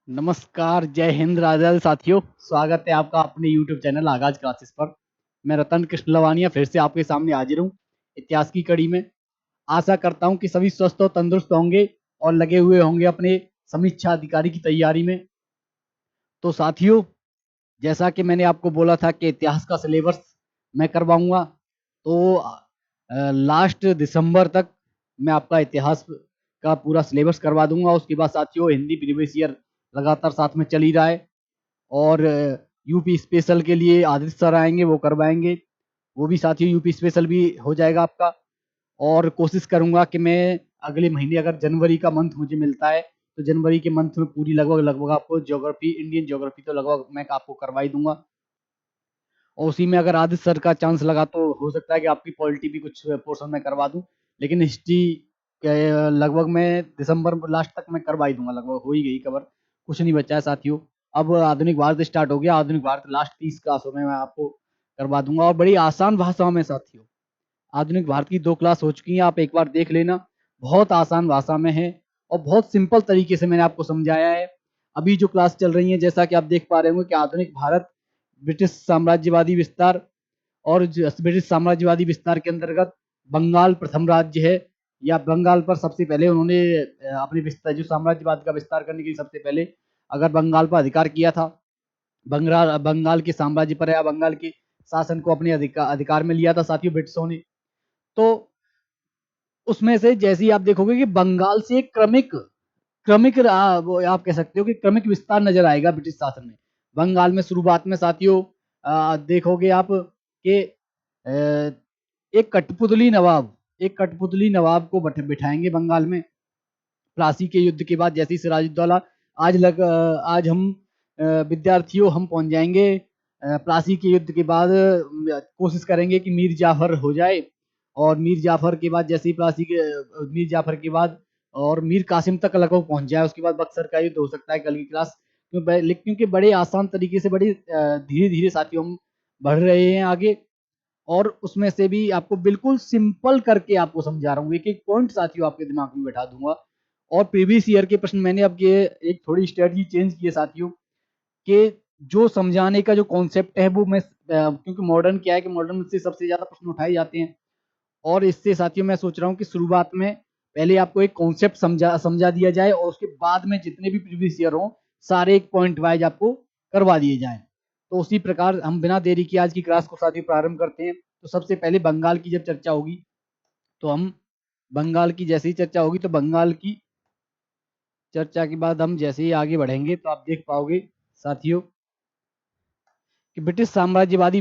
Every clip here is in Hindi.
नमस्कार, जय हिंद, राधे साथियों। स्वागत है आपका अपने यूट्यूब चैनल आगाज क्लासेस पर। मैं रतन कृष्ण लवानिया फिर से आपके सामने हाजिर हूँ इतिहास की कड़ी में। आशा करता हूँ कि सभी स्वस्थ और तंदुरुस्त होंगे और लगे हुए होंगे अपने समीक्षा अधिकारी की तैयारी में। तो साथियों, जैसा कि मैंने आपको बोला था कि इतिहास का सिलेबस मैं करवाऊंगा, तो लास्ट दिसंबर तक मैं आपका इतिहास का पूरा सिलेबस करवा दूंगा। उसके बाद साथियों, हिंदी प्रीवियस ईयर लगातार साथ में चल ही रहा है और यूपी स्पेशल के लिए आदित्य सर आएंगे, वो करवाएंगे। वो भी साथियों यूपी स्पेशल भी हो जाएगा आपका। और कोशिश करूंगा कि मैं अगले महीने, अगर जनवरी का मंथ मुझे मिलता है, तो जनवरी के मंथ में पूरी लगभग लगभग आपको ज्योग्राफी, इंडियन ज्योग्राफी तो लगभग मैं आपको करवा ही दूंगा। और उसी में अगर आदित्य सर का चांस लगा तो हो सकता है कि आपकी पॉलिटी भी कुछ पोर्शन में करवा दूं। लेकिन हिस्ट्री लगभग मैं दिसंबर लास्ट तक मैं करवा ही दूंगा, लगभग हो ही गई कवर। कुछ नहीं बचा है साथियों। अब आधुनिक भारत स्टार्ट हो गया। आधुनिक भारत लास्ट 30 क्लासों में मैं आपको करवा दूंगा, और बड़ी आसान भाषा में साथियों। आधुनिक भारत की 2 क्लास हो चुकी हैं, आप एक बार देख लेना। बहुत आसान भाषा में है और बहुत सिंपल तरीके से मैंने आपको समझाया है। अभी जो क्लास चल रही है, जैसा कि आप देख पा रहे होंगे कि आधुनिक भारत, ब्रिटिश साम्राज्यवादी विस्तार। और ब्रिटिश साम्राज्यवादी विस्तार के अंतर्गत बंगाल प्रथम राज्य है, या बंगाल पर सबसे पहले उन्होंने अपने विस्तार, जो साम्राज्यवाद का विस्तार करने के लिए सबसे पहले अगर बंगाल पर अधिकार किया था। बंगाल बंगाल के साम्राज्य पर या बंगाल के शासन को अपने अधिकार में लिया था साथियों ब्रिटिशों ने। तो उसमें से जैसे ही आप देखोगे कि बंगाल से एक क्रमिक क्रमिक वो आप कह सकते हो कि क्रमिक विस्तार नजर आएगा ब्रिटिश शासन में। बंगाल में शुरुआत में साथियों देखोगे आप कि एक कठपुतली नवाब को बिठाएंगे बंगाल में। प्लासी के युद्ध के बाद जैसे ही सिराजुद्दौला, आज हम विद्यार्थियों हम पहुंच जाएंगे प्लासी के युद्ध के बाद। कोशिश करेंगे कि मीर जाफर हो जाए, और मीर जाफर के बाद जैसे ही मीर जाफर के बाद और मीर कासिम तक लगभग पहुंच जाए। उसके बाद बक्सर का युद्ध हो सकता है कल की क्लास, क्योंकि बड़े आसान तरीके से, बड़े धीरे धीरे साथियों हम बढ़ रहे हैं आगे। और उसमें से भी आपको बिल्कुल सिंपल करके आपको समझा रहा हूँ, एक एक पॉइंट साथियों आपके दिमाग में बैठा दूंगा। और प्रीवियस ईयर के प्रश्न मैंने अब ये एक थोड़ी स्ट्रेटजी चेंज की है साथियों, कि जो समझाने का जो कॉन्सेप्ट है वो मैं क्योंकि मॉडर्न क्या है कि मॉडर्न से सबसे ज्यादा प्रश्न उठाए जाते हैं। और इससे साथियों मैं सोच रहा हूँ कि शुरुआत में पहले आपको एक कॉन्सेप्ट समझा समझा दिया जाए, और उसके बाद में जितने भी प्रीवियस ईयर हो सारे एक पॉइंट वाइज आपको करवा दिए जाएं। तो उसी प्रकार हम बिना देरी की आज की क्लास को साथियों प्रारंभ करते हैं। तो सबसे पहले बंगाल की जब चर्चा होगी, तो हम बंगाल की जैसे ही चर्चा होगी, तो बंगाल की चर्चा के बाद हम जैसे ही आगे बढ़ेंगे तो आप देख पाओगे साथियों कि ब्रिटिश साम्राज्यवादी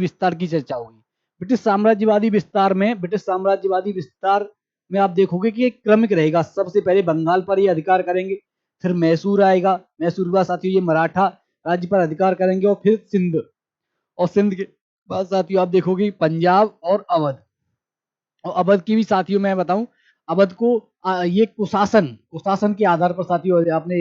विस्तार में आप देखोगे कि एक क्रमिक रहेगा। सबसे पहले बंगाल पर ये अधिकार करेंगे, फिर मैसूर आएगा, मैसूर के बाद साथियों ये मराठा राज्य पर अधिकार करेंगे, और फिर सिंध। और सिंध के बाद साथियों आप देखोगे पंजाब और अवध। और अवध की भी साथियों मैं बताऊं, अवध को ये कुशासन कुशासन के आधार पर साथियों अपने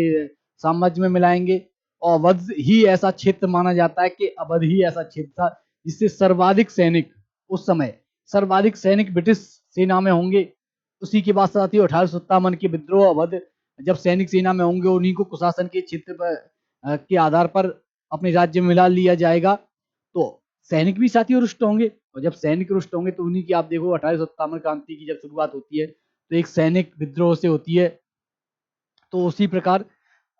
साम्राज्य में मिलाएंगे। और अवध ही ऐसा क्षेत्र माना जाता है कि अवध ही ऐसा क्षेत्र था जिससे सर्वाधिक सैनिक, उस समय सर्वाधिक सैनिक ब्रिटिश सेना में होंगे। उसी के बाद साथियों 1857 के विद्रोह, अवध जब सैनिक सेना में होंगे, उन्हीं को कुशासन के क्षेत्र पर के आधार पर अपने राज्य में मिला लिया जाएगा। तो सैनिक भी साथियों रुष्ट होंगे, और जब सैनिक रुष्ट होंगे तो उन्हीं की आप देखो 1857 क्रांति की जब शुरुआत होती है, तो एक सैनिक विद्रोह से होती है। तो उसी प्रकार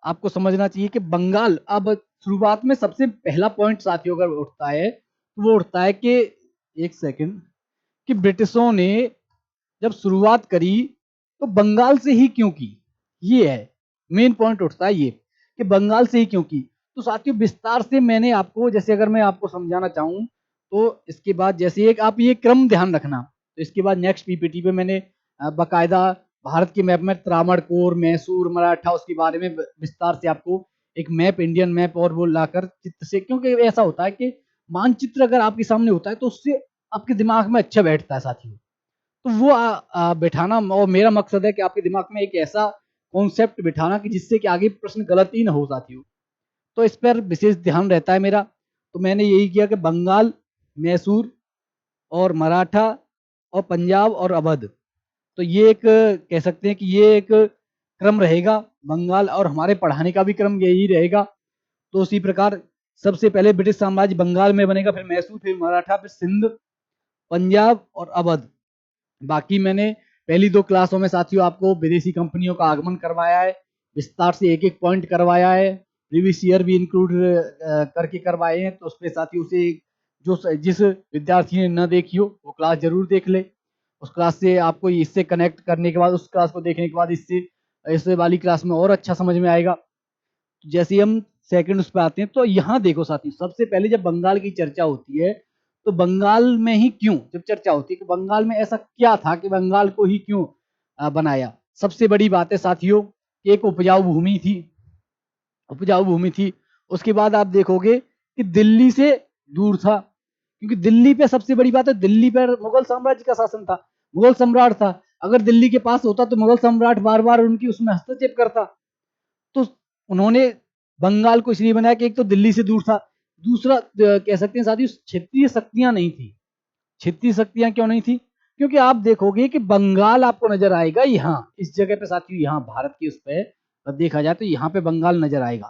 आपको समझना चाहिए कि बंगाल, अब शुरुआत में सबसे पहला पॉइंट साथियों अगर उठता है, तो वो उठता है कि एक सेकंड, कि ब्रिटिशों ने जब शुरुआत करी तो बंगाल से ही क्यों की। ये है मेन पॉइंट उठता है, ये कि बंगाल से ही क्यों की। तो साथियों विस्तार से मैंने आपको, जैसे अगर मैं आपको समझाना चाहूँ, तो इसके बाद जैसे एक आप ये क्रम ध्यान रखना। तो इसके बाद नेक्स्ट पीपीटी पे मैंने बाकायदा भारत के मैप में त्रावणकोर, मैसूर, मराठा, उसके बारे में विस्तार से आपको एक मैप, इंडियन मैप और वो लाकर चित्र से, क्योंकि ऐसा होता है कि मानचित्र अगर आपके सामने होता है तो उससे आपके दिमाग में अच्छा बैठता है साथियों। तो वो बैठाना, और मेरा मकसद है कि आपके दिमाग में एक ऐसा कॉन्सेप्ट बिठाना कि जिससे कि आगे प्रश्न गलत ही ना हो साथियों। तो इस पर विशेष ध्यान रहता है मेरा। तो मैंने यही किया कि बंगाल, मैसूर और मराठा और पंजाब और अवध, तो ये एक कह सकते हैं कि ये एक क्रम रहेगा बंगाल, और हमारे पढ़ाने का भी क्रम यही रहेगा। तो उसी प्रकार सबसे पहले ब्रिटिश साम्राज्य बंगाल में बनेगा, फिर मैसूर, फिर मराठा, फिर सिंध, पंजाब और अवध। बाकी मैंने पहली 2 क्लासों में साथियों आपको विदेशी कंपनियों का आगमन करवाया है, विस्तार से एक-एक पॉइंट करवाया है, प्रीवियस ईयर भी इंक्लूड करके करवाए हैं। तो उसपे साथियों से जिस विद्यार्थी ने न देखी हो वो क्लास जरूर देख ले। उस क्लास से आपको इससे कनेक्ट करने के बाद, उस क्लास को देखने के बाद इससे इस वाली क्लास में और अच्छा समझ में आएगा। जैसे ही हम सेकंड उस पे आते हैं, तो यहाँ देखो साथियों, सबसे पहले जब बंगाल की चर्चा होती है, तो बंगाल में ही क्यों जब चर्चा होती है कि बंगाल में ऐसा क्या था कि बंगाल को ही क्यों बनाया। सबसे बड़ी बात है साथियों कि एक उपजाऊ भूमि थी, उपजाऊ भूमि थी। उसके बाद आप देखोगे कि दिल्ली से दूर था, क्योंकि दिल्ली पे सबसे बड़ी बात है, दिल्ली पर मुगल साम्राज्य का शासन था, मुगल सम्राट था। अगर दिल्ली के पास होता तो मुगल सम्राट बार बार उनकी उसमें हस्तक्षेप करता। तो उन्होंने बंगाल को इसलिए बनाया कि एक तो दिल्ली से दूर था, दूसरा कह सकते हैं साथियों क्षेत्रीय शक्तियां नहीं थी। क्षेत्रीय शक्तियां क्यों नहीं थी? क्योंकि आप देखोगे कि बंगाल आपको नजर आएगा यहाँ इस जगह पे साथियों, यहाँ भारत की उस पे देखा जाए तो यहाँ पे बंगाल नजर आएगा,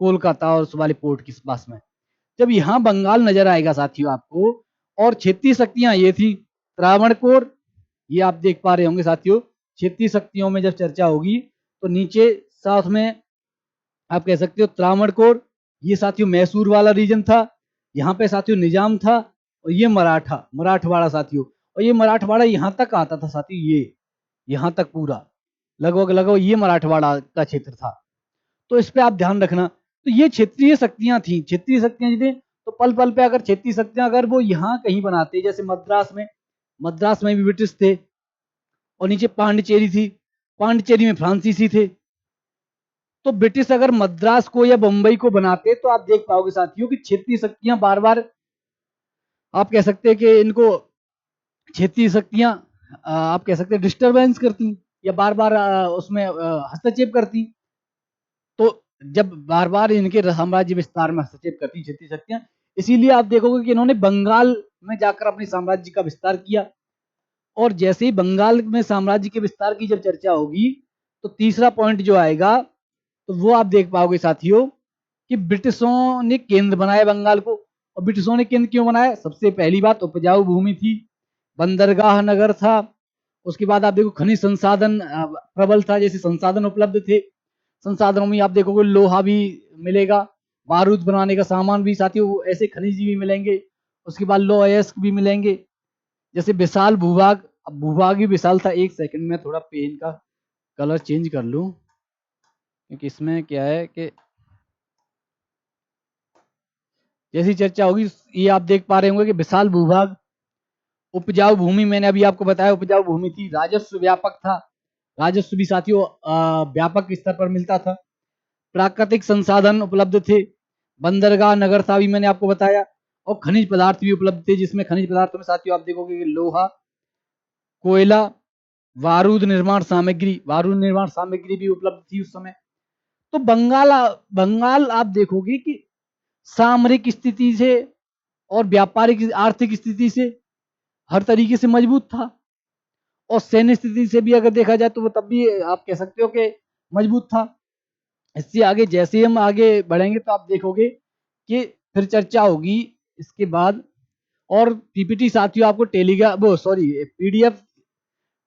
कोलकाता और उस वाले पोर्ट के पास में। जब यहाँ बंगाल नजर आएगा साथियों आपको, और क्षेत्रीय शक्तियां ये थी त्रावणकोर, ये आप देख पा रहे होंगे साथियों। क्षेत्रीय शक्तियों में जब चर्चा होगी तो नीचे साथ में आप कह सकते हो त्रावणकोर, ये साथियों मैसूर वाला रीजन था। यहाँ पे साथियों निजाम था, और ये मराठवाड़ा साथियों। और ये मराठवाड़ा यहाँ तक आता था साथियों, ये यहाँ तक पूरा लगभग लगभग ये मराठवाड़ा का क्षेत्र था। तो इस पे आप ध्यान रखना। तो ये क्षेत्रीय शक्तियां थी, क्षेत्रीय शक्तियां जी थी। तो पल पल पे अगर क्षेत्रीय शक्तियां अगर वो यहाँ कहीं बनाते, जैसे मद्रास में भी ब्रिटिश थे, और नीचे पांडिचेरी थी, पांडिचेरी में फ्रांसीसी थे। तो ब्रिटिश अगर मद्रास को या बंबई को बनाते, तो आप देख पाओगे साथियों कि क्षेत्रीय शक्तियां बार बार आप कह सकते हैं कि इनको क्षेत्रीय शक्तियां आप कह सकते हैं डिस्टरबेंस करती, या बार बार उसमें हस्तक्षेप करती। तो जब बार बार इनके साम्राज्य विस्तार में हस्तक्षेप करती क्षेत्रीय शक्तियां, इसीलिए आप देखोगे कि इन्होंने बंगाल में जाकर अपने साम्राज्य का विस्तार किया। और जैसे ही बंगाल में साम्राज्य के विस्तार की जब चर्चा होगी, तो तीसरा पॉइंट जो आएगा, तो वो आप देख पाओगे साथियों कि ब्रिटिशों ने केंद्र बनाया बंगाल को। और ब्रिटिशों ने केंद्र क्यों बनाया? सबसे पहली बात, उपजाऊ भूमि थी, बंदरगाह नगर था। उसके बाद आप देखो खनिज संसाधन प्रबल था, जैसे संसाधन उपलब्ध थे। संसाधनों में आप देखोगे लोहा भी मिलेगा, बारूद बनाने का सामान भी साथियों, ऐसे खनिज भी मिलेंगे। उसके बाद लौह अयस्क भी मिलेंगे। जैसे विशाल भूभाग, अब भूभाग ही विशाल था। एक सेकंड में थोड़ा पेन का कलर चेंज कर लूं, क्योंकि इसमें क्या है कि जैसी चर्चा होगी, ये आप देख पा रहे होंगे कि विशाल भूभाग, उपजाऊ भूमि, मैंने अभी आपको बताया उपजाऊ भूमि थी, राजस्व व्यापक था, राजस्व भी साथियों व्यापक स्तर पर मिलता था, प्राकृतिक संसाधन उपलब्ध थे, बंदरगाह नगर था भी मैंने आपको बताया, और खनिज पदार्थ भी उपलब्ध थे, जिसमें खनिज पदार्थों में साथियों आप देखोगे कि लोहा, कोयला, बारूद निर्माण सामग्री भी उपलब्ध थी उस समय। तो बंगाल आप देखोगे कि सामरिक स्थिति से और व्यापारिक आर्थिक स्थिति से हर तरीके से मजबूत था, और सैन्य स्थिति से भी अगर देखा जाए तो वो तब भी आप कह सकते हो कि मजबूत था। इससे आगे जैसे हम आगे बढ़ेंगे तो आप देखोगे कि फिर चर्चा होगी इसके बाद। और पीपीटी साथियों आपको टेलीग्राम वो सॉरी पीडीएफ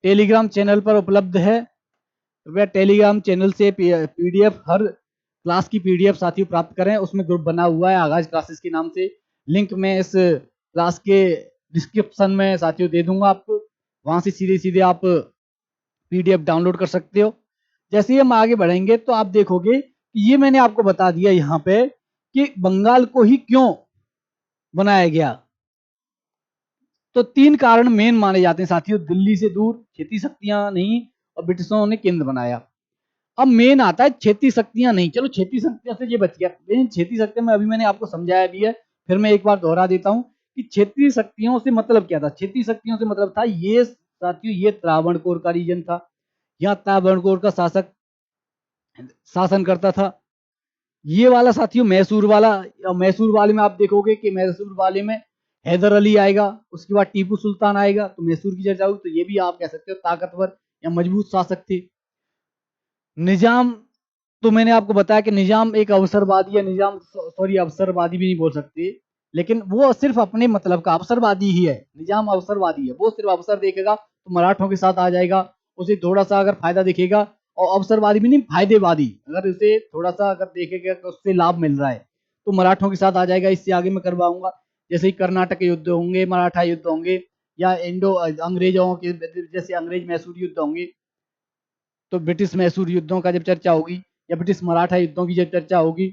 टेलीग्राम चैनल पर उपलब्ध है। कृपया टेलीग्राम चैनल से पीडीएफ, हर क्लास की पीडीएफ साथियों प्राप्त करें। उसमें ग्रुप बना हुआ है आगाज क्लासेस के नाम से, लिंक मैं इस क्लास के डिस्क्रिप्शन में साथियों दे दूंगा आपको, वहां से सीधे सीधे आप पीडीएफ डाउनलोड कर सकते हो। जैसे ही हम आगे बढ़ेंगे तो आप देखोगे कि ये मैंने आपको बता दिया यहाँ पे कि बंगाल को ही क्यों बनाया गया। तो 3 कारण मेन माने जाते हैं साथियों, दिल्ली से दूर, क्षेत्रीय शक्तियां नहीं, और ब्रिटिशों ने केंद्र बनाया। अब मेन आता है क्षेत्रीय शक्तियां नहीं, चलो क्षेत्रीय शक्तियां से ये बच गया, लेकिन क्षेत्रीय शक्तियां में अभी मैंने आपको समझाया भी है, फिर मैं एक बार दोहरा देता हूं कि क्षेत्रीय शक्तियों से मतलब क्या था। क्षेत्रीय शक्तियों से मतलब था ये साथियों, ये त्रावणकोर का रीजन था, यहाँ त्रावणकोर का शासक शासन करता था। ये वाला साथियों मैसूर वाला, मैसूर वाले में आप देखोगे कि मैसूर वाले में हैदर अली आएगा, उसके बाद टीपू सुल्तान आएगा। तो मैसूर की चर्चा होगी तो ये भी आप कह सकते हो ताकतवर या मजबूत शासक थे। निजाम, तो मैंने आपको बताया कि निजाम एक अवसरवादी या निजाम, सॉरी अवसरवादी भी नहीं बोल सकते, लेकिन वो सिर्फ अपने मतलब का अवसरवादी ही है। निजाम अवसरवादी है, वो सिर्फ अवसर देखेगा तो मराठों के साथ आ जाएगा, उसे थोड़ा सा अगर फायदा दिखेगा, और अवसरवादी भी नहीं, फायदेवादी, अगर उसे थोड़ा सा अगर देखेगा कि उससे लाभ मिल रहा है तो मराठों के साथ आ जाएगा, इससे आगे मैं करवाऊंगा। जैसे ही कर्नाटक युद्ध होंगे, मराठा युद्ध होंगे, या इंडो अंग्रेजों के, जैसे अंग्रेज मैसूर युद्ध होंगे, तो ब्रिटिश मैसूर युद्धों का जब चर्चा होगी, या ब्रिटिश मराठा युद्धों की जब चर्चा होगी,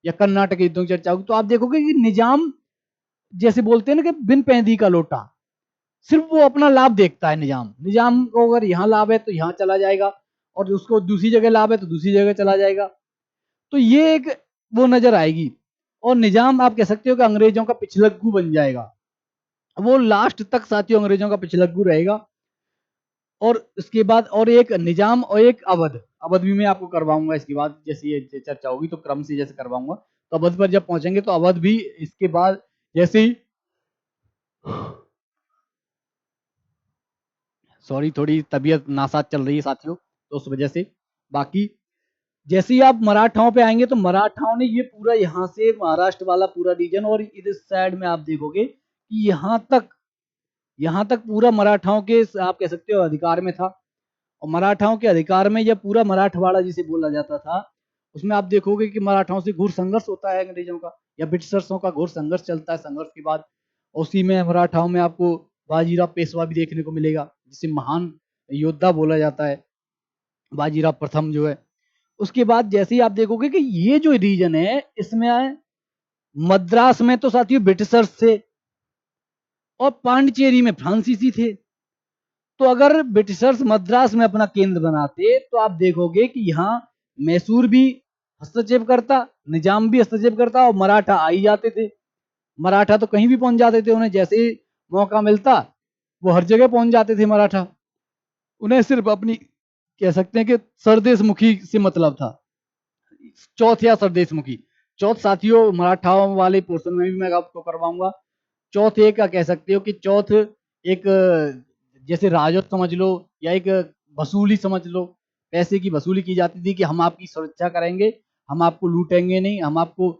या कर्नाटक युद्धों की चर्चा होगी, तो आप देखोगे कि निजाम, जैसे बोलते हैं ना कि बिन पैंदी का लोटा, सिर्फ वो अपना लाभ देखता है। निजाम निजाम को अगर यहाँ लाभ है तो यहाँ चला जाएगा, और उसको दूसरी जगह लाभ है तो दूसरी जगह चला जाएगा। तो ये एक वो नजर आएगी, और निजाम आप कह सकते हो कि अंग्रेजों का पिछलग्गू बन जाएगा। वो लास्ट तक साथियों अंग्रेजों का पिछलग्गू रहेगा। और उसके बाद और एक निजाम और एक अवध, अवध भी मैं आपको करवाऊंगा इसके बाद, जैसे ये चर्चा होगी तो क्रम से जैसे करवाऊंगा। तो अवध पर जब पहुंचेंगे तो अवध भी इसके बाद, जैसे ही, सॉरी थोड़ी तबीयत नासाज चल रही है साथियों, तो उस वजह से। बाकी जैसे ही आप मराठाओं पे आएंगे तो मराठाओं ने ये पूरा यहाँ से महाराष्ट्र वाला पूरा रीजन, और इधर साइड में आप देखोगे कि यहाँ तक पूरा मराठाओं के, आप कह सकते हो अधिकार में था। और मराठाओं के अधिकार में यह पूरा मराठवाड़ा जिसे बोला जाता था, उसमें आप देखोगे कि मराठाओं से घोर संघर्ष होता है अंग्रेजों का, या ब्रिटिशर्सों का घोर संघर्ष चलता है। संघर्ष के बाद उसी में मराठाओं में आपको बाजीराव पेशवा भी देखने को मिलेगा, जिसे महान योद्धा बोला जाता है, बाजीराव प्रथम जो है। उसके बाद जैसे ही आप देखोगे कि ये जो रीजन है, इसमें आए मद्रास में तो साथियों ब्रिटिशर्स थे, और पांडिचेरी में फ्रांसीसी थे। तो अगर ब्रिटिशर्स मद्रास में अपना केंद्र बनाते तो आप देखोगे कि यहाँ मैसूर भी हस्तक्षेप करता, निजाम भी हस्तक्षेप करता, और मराठा आ ही जाते थे। मराठा तो कहीं भी पहुंच जाते थे, उन्हें जैसे ही मौका मिलता वो हर जगह पहुंच जाते थे मराठा। उन्हें सिर्फ अपनी, कह सकते हैं कि सरदेश मुखी से मतलब था, चौथ या सरदेश मुखी। चौथ साथियों मराठाओं वाले पोर्शन में भी मैं आपको करवाऊंगा। चौथ एक कह सकते हो कि चौथ एक जैसे राजस्व समझ लो, या एक वसूली समझ लो। पैसे की वसूली की जाती थी कि हम आपकी सुरक्षा करेंगे, हम आपको लूटेंगे नहीं, हम आपको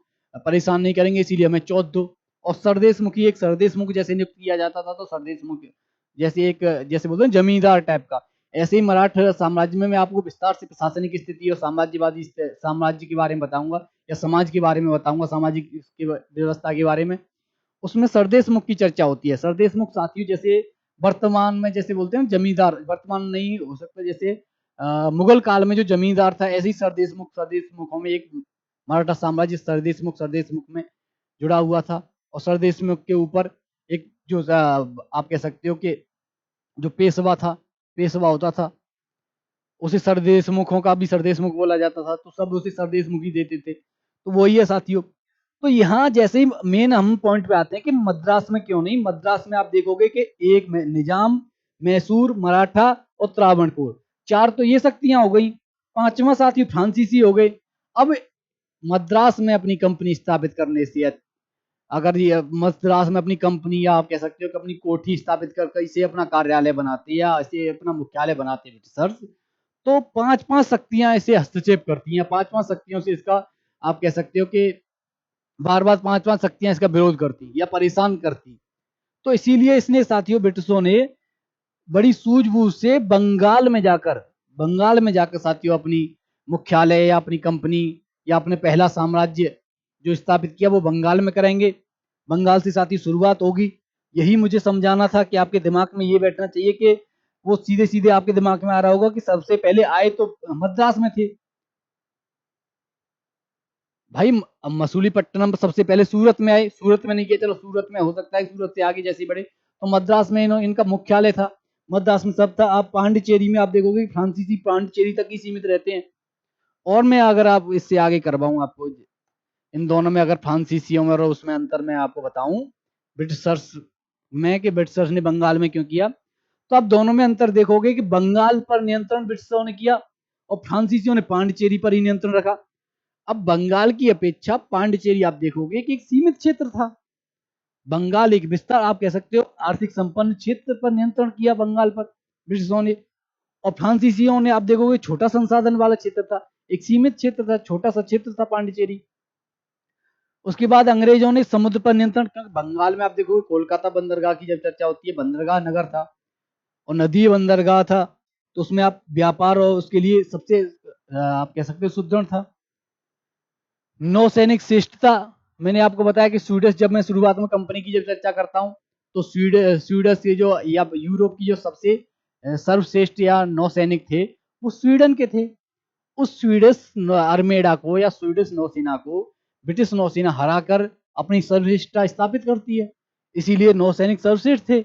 परेशान नहीं करेंगे, इसीलिए हमें चौथ दो। और सरदेश मुखी, एक सरदेश मुख जैसे नियुक्त किया जाता था, तो सरदेश मुख जैसे एक, जैसे बोलते हैं जमींदार टाइप का, ऐसे ही मराठा साम्राज्य में मैं आपको विस्तार से प्रशासनिक स्थिति और साम्राज्यवादी साम्राज्य के बारे में बताऊंगा, या समाज के बारे में बताऊंगा, सामाजिक व्यवस्था के बारे में। उसमें सरदेश मुख की चर्चा होती है। सरदेश मुख साथियों जैसे वर्तमान में जैसे बोलते हैं जमींदार, वर्तमान नहीं हो सकता, जैसे मुगल काल में जो जमींदार था, ऐसे ही सरदेश मुखों में एक मराठा साम्राज्य सरदेश मुख में जुड़ा हुआ था। और सरदेश मुख के ऊपर एक जो आप कह सकते हो कि जो पेशवा था, पेशवा होता था, उसे सरदेश मुखों का भी सरदेश मुख बोला जाता था, तो सब उसे सरदेश मुख ही देते थे। तो वही है साथियों। तो यहाँ जैसे ही मेन हम पॉइंट पे आते हैं कि मद्रास में क्यों नहीं, मद्रास में आप देखोगे कि एक में निजाम, मैसूर, मराठा और त्रावणकोर, चार तो ये शक्तियां हो गई, पांचवा साथी फ्रांसीसी हो गए। अब मद्रास में अपनी कंपनी स्थापित करने से, अगर ये मद्रास में अपनी कंपनी, या आप कह सकते हो कि अपनी कोठी स्थापित कर इसे अपना कार्यालय बनाते या इसे अपना मुख्यालय बनाते ब्रिटिशर्स, तो पांच पांच शक्तियां इसे हस्तक्षेप करती हैं। पांच पांच शक्तियों से इसका, आप कह सकते हो कि बार बार पांच पांच शक्तियां इसका विरोध करती या परेशान करती। तो इसीलिए इसने साथियों ब्रिटिशों ने बड़ी सूझबूझ से बंगाल में जाकर साथियों अपनी मुख्यालय या अपनी कंपनी या अपने पहला साम्राज्य जो स्थापित किया वो बंगाल में करेंगे। बंगाल से साथी शुरुआत होगी। यही मुझे समझाना था कि आपके दिमाग में ये बैठना चाहिए कि वो सीधे सीधे आपके दिमाग में आ रहा होगा कि सबसे पहले आए तो मद्रास में थे। भाई मसूलीपट्टनम सबसे पहले सूरत में आए, सूरत में नहीं किया, चलो सूरत में हो सकता है, सूरत से आगे जैसे बढ़े तो मद्रास में इनका मुख्यालय था। मद्रास में सब था। आप पांडिचेरी में आप देखोगे फ्रांसीसी पांडिचेरी तक ही सीमित रहते हैं। और मैं अगर आप इससे आगे करवाऊं आपको, इन दोनों में अगर फ्रांसीसियों में और उसमें अंतर मैं आपको बताऊं ब्रिटिशर्स में, कि ब्रिटिशर्स ने बंगाल में क्यों किया, तो आप दोनों में अंतर देखोगे कि बंगाल पर नियंत्रण ब्रिटिशों ने किया, और फ्रांसीसियों ने पांडिचेरी पर ही नियंत्रण रखा। अब बंगाल की अपेक्षा पांडिचेरी आप देखोगे कि एक सीमित क्षेत्र था। बंगाल एक विस्तार, आप कह सकते हो आर्थिक संपन्न क्षेत्र पर नियंत्रण किया बंगाल पर ब्रिटिशों ने। और फ्रांसीसियों ने आप देखोगे छोटा संसाधन वाला क्षेत्र था, एक सीमित क्षेत्र था, छोटा सा क्षेत्र था पांडिचेरी। उसके बाद अंग्रेजों ने समुद्र पर नियंत्रण कर, बंगाल में आप देखोगे कोलकाता बंदरगाह की जब चर्चा होती है, बंदरगाह नगर था और नदी बंदरगाह था, तो उसमें आप व्यापार और उसके लिए सबसे आप कह सकते हो सुदृढ़ था। नौसैनिक श्रेष्ठता, मैंने आपको बताया कि स्वीडिश, जब मैं शुरुआत में कंपनी की जब चर्चा करता हूँ तो स्वीडिश के जो या यूरोप की जो सबसे सर्वश्रेष्ठ या नौसैनिक थे वो स्वीडन के थे। उस स्वीडिश आर्मेडा को या स्वीडिश नौसेना को ब्रिटिश नौसेना हराकर अपनी सर्वश्रेष्ठता स्थापित करती है, इसीलिए नौसैनिक सर्वश्रेष्ठ थे।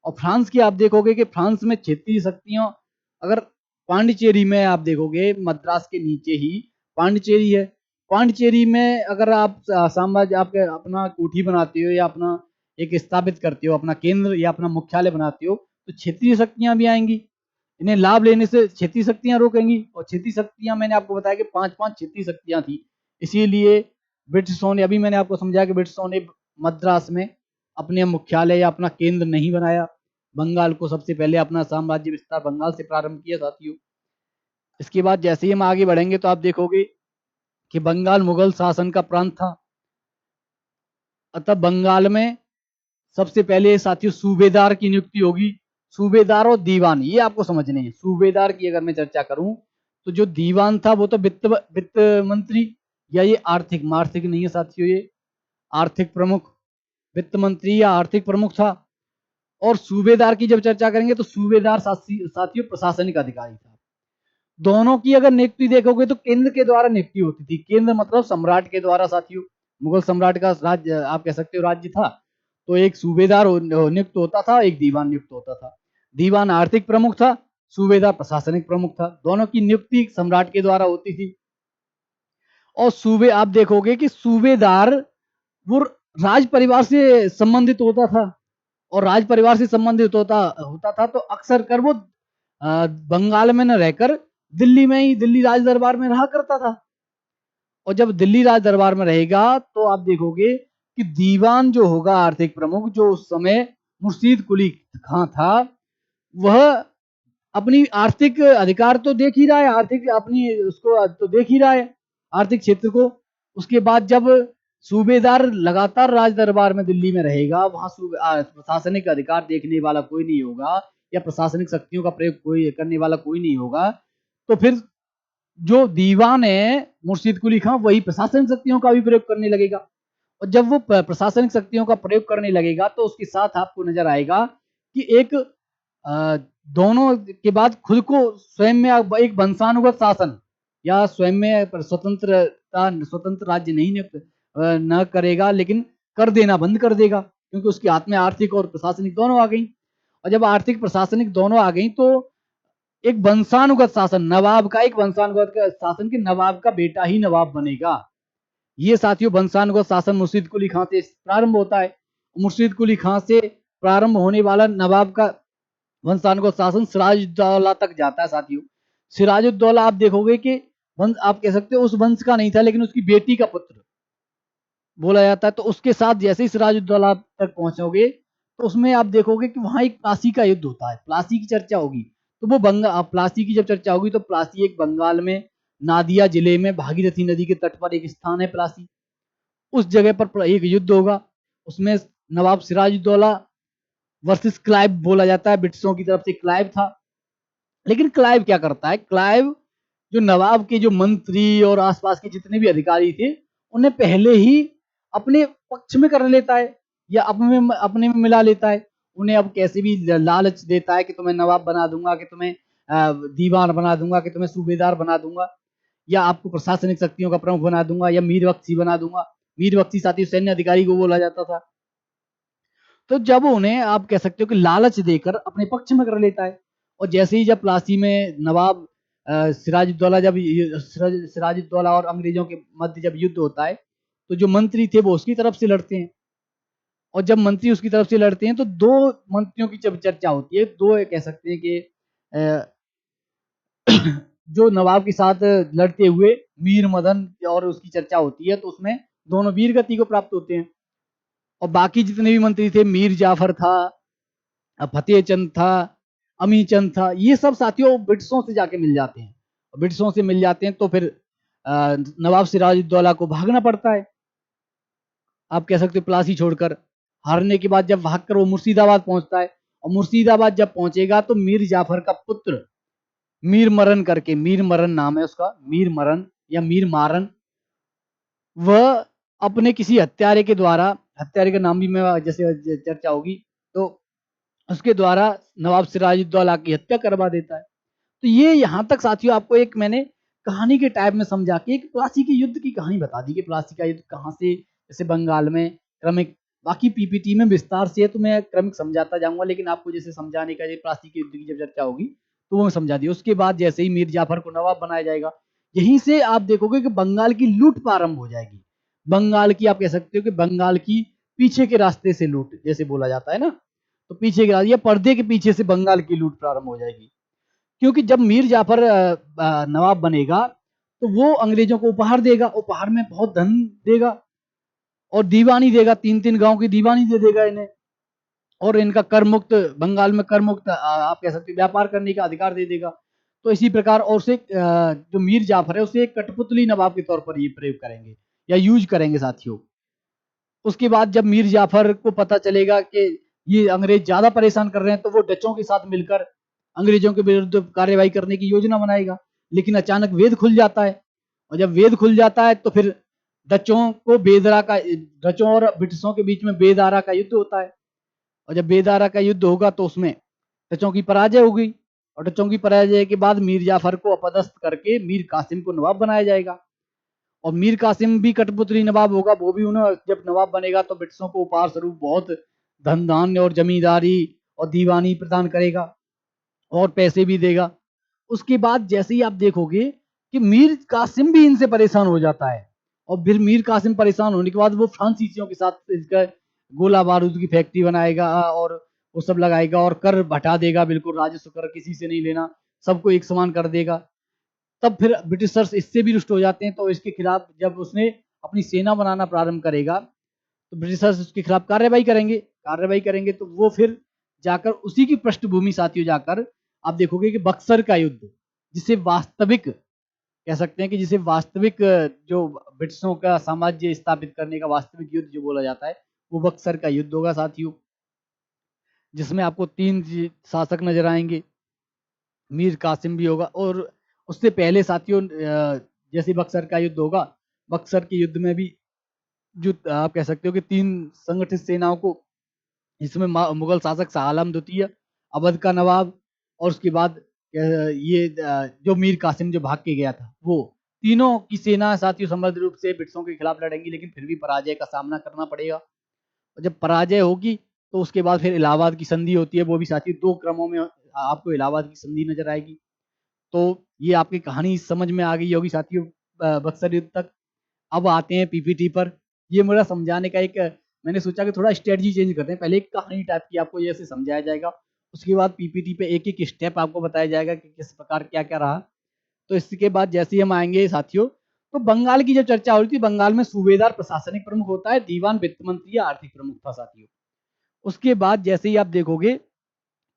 और फ्रांस की आप देखोगे कि फ्रांस में क्षेत्रीय शक्तियों, अगर पांडिचेरी में आप देखोगे मद्रास के नीचे ही पांडिचेरी है, पांडिचेरी में अगर आप साम्राज्य आपके अपना कोठी बनाते हो या अपना एक स्थापित करते हो, अपना केंद्र या अपना मुख्यालय बनाते हो, तो क्षेत्रीय शक्तियां भी आएंगी, इन्हें लाभ लेने से क्षेत्रीय शक्तियां रोकेंगी। और क्षेत्रीय शक्तियां मैंने आपको बताया कि पांच पांच क्षेत्रीय शक्तियां थी, इसीलिए ब्रिटिशों ने, अभी मैंने आपको समझाया कि ब्रिटिशों ने मद्रास में अपने मुख्यालय या अपना केंद्र नहीं बनाया, बंगाल को सबसे पहले अपना साम्राज्य विस्तार बंगाल से प्रारंभ किया साथियों। इसके बाद जैसे ही हम आगे बढ़ेंगे तो आप देखोगे कि बंगाल मुगल शासन का प्रांत था, अतः बंगाल में सबसे पहले साथियों सूबेदार की नियुक्ति होगी। सूबेदार और दीवान ये आपको समझने हैं। सूबेदार की अगर मैं चर्चा करूं तो जो दीवान था वो तो वित्त वित्त मंत्री, या ये आर्थिक मार्थिक नहीं है साथियों, ये आर्थिक प्रमुख, वित्त मंत्री या आर्थिक प्रमुख था। और सूबेदार की जब चर्चा करेंगे तो सूबेदार साथियों प्रशासनिक अधिकारी था। दोनों की अगर नियुक्ति देखोगे तो केंद्र के द्वारा नियुक्ति होती थी, केंद्र मतलब सम्राट के द्वारा साथियों, मुगल सम्राट का राज्य आप कह सकते हो राज्य था, तो एक सूबेदार नियुक्त होता था, एक दीवान नियुक्त होता था। दीवान आर्थिक प्रमुख था, सूबेदार प्रशासनिक प्रमुख था, दोनों की नियुक्ति सम्राट के द्वारा होती थी। और सूबे आप देखोगे कि सूबेदार वो राज परिवार से संबंधित होता था, और राज परिवार से संबंधित होता होता था तो अक्सर कर वो बंगाल में न रहकर दिल्ली में ही, दिल्ली राज दरबार में रहा करता था। और जब दिल्ली राज दरबार में रहेगा तो आप देखोगे कि दीवान जो होगा आर्थिक प्रमुख, जो उस समय मुर्शीद कुली खां था, वह अपनी आर्थिक अधिकार तो देख ही रहा है, आर्थिक अपनी उसको तो देख ही रहा है आर्थिक क्षेत्र को। उसके बाद जब सूबेदार लगातार राज दरबार में दिल्ली में रहेगा, वहां प्रशासनिक अधिकार देखने वाला कोई नहीं होगा या प्रशासनिक शक्तियों का प्रयोग कोई करने वाला कोई नहीं होगा, तो फिर जो दीवान है मुर्शीद कुली खां वही प्रशासनिक शक्तियों का भी प्रयोग करने लगेगा। और जब वो प्रशासनिक शक्तियों का प्रयोग करने लगेगा तो उसके साथ आपको नजर आएगा कि एक दोनों के बाद खुद को स्वयं में एक वंशानुगत शासन या स्वयं में स्वतंत्रता, स्वतंत्र राज्य नहीं नियुक्त न करेगा, लेकिन कर देना बंद कर देगा, क्योंकि उसके हाथ में आर्थिक और प्रशासनिक दोनों आ गई। और जब आर्थिक प्रशासनिक दोनों आ गई तो एक वंशानुगत शासन, नवाब का एक वंशानुगत शासन के नवाब का बेटा ही नवाब बनेगा। ये साथियों वंशानुगत शासन मुर्शीद कुली खां से प्रारंभ होता है। मुर्शीद कुली खां से प्रारंभ होने वाला नवाब का वंशानुगत शासन सिराजुद्दौला तक जाता है साथियों। सिराजुद्दौला आप देखोगे कि वंश आप कह सकते हो उस वंश का नहीं था, लेकिन उसकी बेटी का पुत्र बोला जाता है। तो उसके साथ जैसे ही सिराजुद्दौला तक पहुंचोगे तो उसमें आप देखोगे कि वहां एक प्लासी का युद्ध होता है, प्लासी की चर्चा होगी। तो वो प्लासी की जब चर्चा होगी तो प्लासी एक बंगाल में नादिया जिले में भागीरथी नदी के तट पर एक स्थान है प्लासी, उस जगह पर एक युद्ध होगा। उसमें नवाब सिराजुद्दौला वर्सेस क्लाइव बोला जाता है, ब्रिटिशों की तरफ से क्लाइव था। लेकिन क्लाइव क्या करता है, क्लाइव जो नवाब के जो मंत्री और आसपास के जितने भी अधिकारी थे उन्हें पहले ही अपने पक्ष में कर लेता है या अपने में मिला लेता है। उन्हें अब कैसे भी लालच देता है कि तुम्हें नवाब बना दूंगा, कि तुम्हें दीवान बना दूंगा, कि तुम्हें सूबेदार बना दूंगा, या आपको प्रशासनिक शक्तियों का प्रमुख बना दूंगा, या मीर बख्शी बना दूंगा। मीर बख्शी साथी सैन्य अधिकारी को बोला जाता था। तो जब उन्हें आप कह सकते हो कि लालच देकर अपने पक्ष में कर लेता है, और जैसे ही जब प्लासी में नवाब सिराजुद्दौला जब सिराजुद्दौला और अंग्रेजों के मध्य जब युद्ध होता है तो जो मंत्री थे वो उसकी तरफ से लड़ते हैं। और जब मंत्री उसकी तरफ से लड़ते हैं तो दो मंत्रियों की जब चर्चा होती है, दो कह सकते हैं कि जो नवाब के साथ लड़ते हुए मीर मदन और उसकी चर्चा होती है, तो उसमें दोनों वीर गति को प्राप्त होते हैं। और बाकी जितने भी मंत्री थे, मीर जाफर था, फतेह चंद था, अमीचंद था, ये सब साथियों ब्रिटिशों से जाके मिल जाते हैं। ब्रिटिशों से मिल जाते हैं तो फिर नवाब सिराजुद्दौला को भागना पड़ता है, आप कह सकते हो प्लासी छोड़कर। हारने के बाद जब भागकर वो मुर्शिदाबाद पहुंचता है, और मुर्शिदाबाद जब पहुंचेगा तो मीर जाफर का पुत्र मीर मरन करके, मीर मरन नाम है उसका, मीर मरन या मीर मारन, वह अपने किसी हत्यारे के द्वारा, हत्यारे का नाम भी मैं जैसे चर्चा होगी तो उसके द्वारा नवाब सिराजुद्दौला की हत्या करवा देता है। तो ये यहाँ तक साथियों आपको एक मैंने कहानी के टाइप में समझा के एक प्लासी के युद्ध की कहानी बता दी कि प्लासी का युद्ध कहाँ से, जैसे बंगाल में क्रमिक, बाकी पीपीटी में विस्तार से है तो मैं क्रमिक समझाता जाऊंगा, लेकिन आपको जैसे समझाने का, प्लासी के युद्ध की जब चर्चा होगी तो वो समझा दी। उसके बाद जैसे ही मीर जाफर को नवाब बनाया जाएगा, यहीं से आप देखोगे कि बंगाल की लूट प्रारंभ हो जाएगी। बंगाल की आप कह सकते हो कि बंगाल की पीछे के रास्ते से लूट, जैसे बोला जाता है ना, तो पीछे के रास्ते या पर्दे के पीछे से बंगाल की लूट प्रारंभ हो जाएगी। क्योंकि जब मीर जाफर नवाब बनेगा तो वो अंग्रेजों को उपहार देगा, उपहार में बहुत धन देगा और दीवानी देगा, 3-3 गांव की दीवानी दे देगा इन्हें, और इनका कर मुक्त, बंगाल में कर मुक्त आप कह सकते व्यापार करने का अधिकार दे देगा। तो इसी प्रकार और उसे जो मीर जाफर है उसे एक कठपुतली नवाब के तौर पर ये प्रयोग करेंगे या यूज करेंगे साथियों। उसके बाद जब मीर जाफर को पता चलेगा कि ये अंग्रेज ज्यादा परेशान कर रहे हैं तो वो डचों के साथ मिलकर अंग्रेजों के विरुद्ध कार्रवाई करने की योजना बनाएगा। लेकिन अचानक वेद खुल जाता है, और जब वेद खुल जाता है तो फिर डचों को बेदरा का, डचों और ब्रिटिशों के बीच में बेदारा का युद्ध होता है। और जब बेदारा का युद्ध होगा तो उसमें डचों की पराजय हो गई, और डचों की पराजय के बाद मीर जाफर को अपदस्थ करके मीर कासिम को नवाब बनाया जाएगा। और मीर कासिम भी कठपुतली नवाब होगा, वो भी उन्हें जब नवाब बनेगा तो ब्रिटिशों को उपहार स्वरूप बहुत धन धान्य और जमींदारी और दीवानी प्रदान करेगा और पैसे भी देगा। उसके बाद जैसे ही आप देखोगे कि मीर कासिम भी इनसे परेशान हो जाता है, और फिर मीर कासिम परेशान होने के बाद वो फ्रांसीसियों के साथ इसका गोला बारूद की फैक्ट्री बनाएगा और वो सब लगाएगा और कर घटा देगा, बिल्कुल राजस्व कर किसी से नहीं लेना, सबको एक समान कर देगा। तब फिर ब्रिटिशर्स इससे भी रुष्ट हो जाते हैं, तो इसके खिलाफ जब उसने अपनी सेना बनाना प्रारंभ करेगा तो ब्रिटिशर्स उसके खिलाफ कार्रवाई करेंगे तो वो फिर जाकर उसी की पृष्ठभूमि साथियों जाकर आप देखोगे कि बक्सर का युद्ध, जिसे वास्तविक कह सकते हैं कि जिसे वास्तविक जो ब्रिटिशों का साम्राज्य स्थापित करने का वास्तविक युद्ध जो बोला जाता है वो बक्सर का युद्ध होगा साथियों, जिसमें आपको 3 शासक नजर आएंगे, मीर कासिम भी होगा। और उससे पहले साथियों जैसे बक्सर का युद्ध होगा, बक्सर के युद्ध में भी जो आप कह सकते हो कि 3 संगठित सेनाओं को, इसमें मुगल शासक शाह आलम द्वितीय, अवध का नवाब, और उसके बाद ये जो मीर कासिम जो भाग के गया था, वो तीनों की सेना साथियों समृद्ध रूप से ब्रिटिशों के खिलाफ लड़ेंगी, लेकिन फिर भी पराजय का सामना करना पड़ेगा। और जब पराजय होगी तो उसके बाद फिर इलाहाबाद की संधि होती है, वो भी साथियों 2 क्रमों में आपको इलाहाबाद की संधि नजर आएगी। तो ये आपकी कहानी समझ में आ गई होगी साथियों बक्सर युद्ध तक। अब आते हैं पीपीटी पर। ये मेरा समझाने का एक मैंने सोचा कि थोड़ा स्ट्रेटजी चेंज करते हैं, पहले एक कहानी टाइप की आपको जैसे समझाया जाएगा, उसके बाद पीपीटी पे एक एक स्टेप आपको बताया जाएगा कि किस प्रकार क्या क्या रहा। तो इसके बाद जैसे ही हम आएंगे साथियों, तो बंगाल की जब चर्चा हो रही थी, बंगाल में सूबेदार प्रशासनिक प्रमुख होता है, दीवान वित्त मंत्री या आर्थिक प्रमुख था साथियों। उसके बाद जैसे ही आप देखोगे